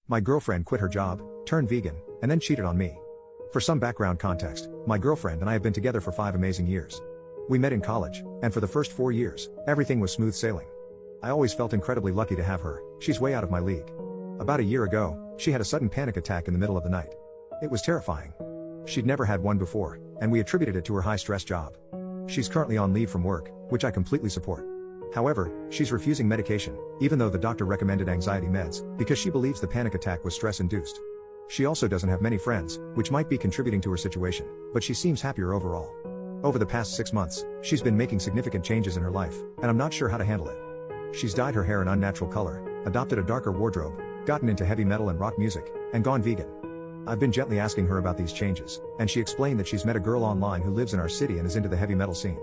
My girlfriend quit her job, turned vegan, and then cheated on me. For some background context, my girlfriend and I have been together for 5 amazing years. We met in college, and for the first 4 years, everything was smooth sailing. I always felt incredibly lucky to have her. She's way out of my league. About a year ago, she had a sudden panic attack in the middle of the night. It was terrifying. She'd never had one before, and we attributed it to her high-stress job. She's currently on leave from work, which I completely support. However, she's refusing medication, even though the doctor recommended anxiety meds, because she believes the panic attack was stress-induced. She also doesn't have many friends, which might be contributing to her situation, but she seems happier overall. Over the past 6 months, she's been making significant changes in her life, and I'm not sure how to handle it. She's dyed her hair an unnatural color, adopted a darker wardrobe, gotten into heavy metal and rock music, and gone vegan. I've been gently asking her about these changes, and she explained that she's met a girl online who lives in our city and is into the heavy metal scene.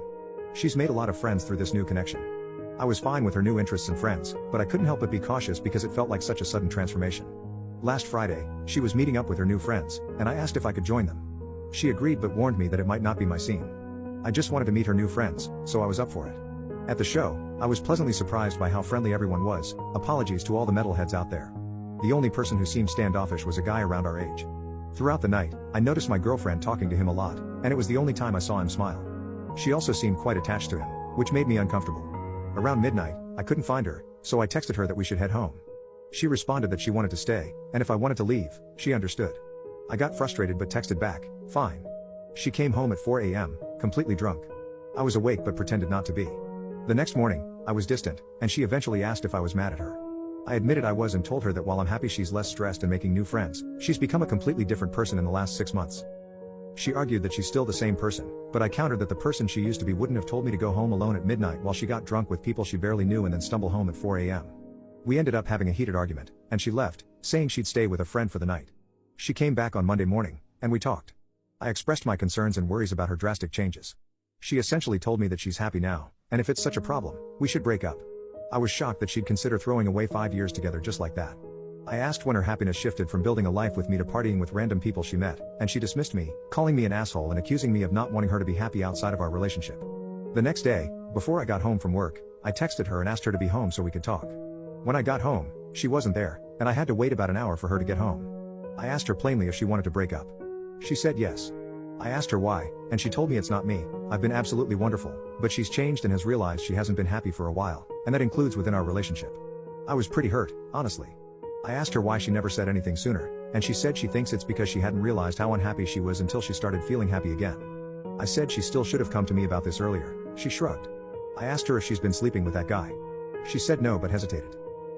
She's made a lot of friends through this new connection. I was fine with her new interests and friends, but I couldn't help but be cautious because it felt like such a sudden transformation. Last Friday, she was meeting up with her new friends, and I asked if I could join them. She agreed but warned me that it might not be my scene. I just wanted to meet her new friends, so I was up for it. At the show, I was pleasantly surprised by how friendly everyone was. Apologies to all the metalheads out there. The only person who seemed standoffish was a guy around our age. Throughout the night, I noticed my girlfriend talking to him a lot, and it was the only time I saw him smile. She also seemed quite attached to him, which made me uncomfortable. Around midnight, I couldn't find her, so I texted her that we should head home. She responded that she wanted to stay, and if I wanted to leave, she understood. I got frustrated but texted back, fine. She came home at 4 a.m., completely drunk. I was awake but pretended not to be. The next morning, I was distant, and she eventually asked if I was mad at her. I admitted I was and told her that while I'm happy she's less stressed and making new friends, she's become a completely different person in the last 6 months. She argued that she's still the same person, but I countered that the person she used to be wouldn't have told me to go home alone at midnight while she got drunk with people she barely knew and then stumble home at 4 a.m. We ended up having a heated argument, and she left, saying she'd stay with a friend for the night. She came back on Monday morning, and we talked. I expressed my concerns and worries about her drastic changes. She essentially told me that she's happy now, and if it's such a problem, we should break up. I was shocked that she'd consider throwing away 5 years together just like that. I asked when her happiness shifted from building a life with me to partying with random people she met, and she dismissed me, calling me an asshole and accusing me of not wanting her to be happy outside of our relationship. The next day, before I got home from work, I texted her and asked her to be home so we could talk. When I got home, she wasn't there, and I had to wait about an hour for her to get home. I asked her plainly if she wanted to break up. She said yes. I asked her why, and she told me it's not me. I've been absolutely wonderful, but she's changed and has realized she hasn't been happy for a while, and that includes within our relationship. I was pretty hurt, honestly. I asked her why she never said anything sooner, and she said she thinks it's because she hadn't realized how unhappy she was until she started feeling happy again. I said she still should have come to me about this earlier. She shrugged. I asked her if she's been sleeping with that guy. She said no but hesitated.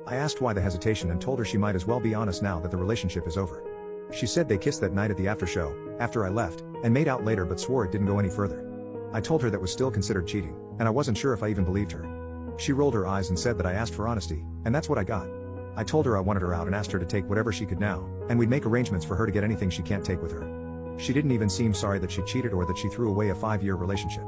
I asked why the hesitation and told her she might as well be honest now that the relationship is over. She said they kissed that night at the after show, after I left, and made out later but swore it didn't go any further. I told her that was still considered cheating, and I wasn't sure if I even believed her. She rolled her eyes and said that I asked for honesty, and that's what I got. I told her I wanted her out and asked her to take whatever she could now, and we'd make arrangements for her to get anything she can't take with her. She didn't even seem sorry that she cheated or that she threw away a 5-year relationship.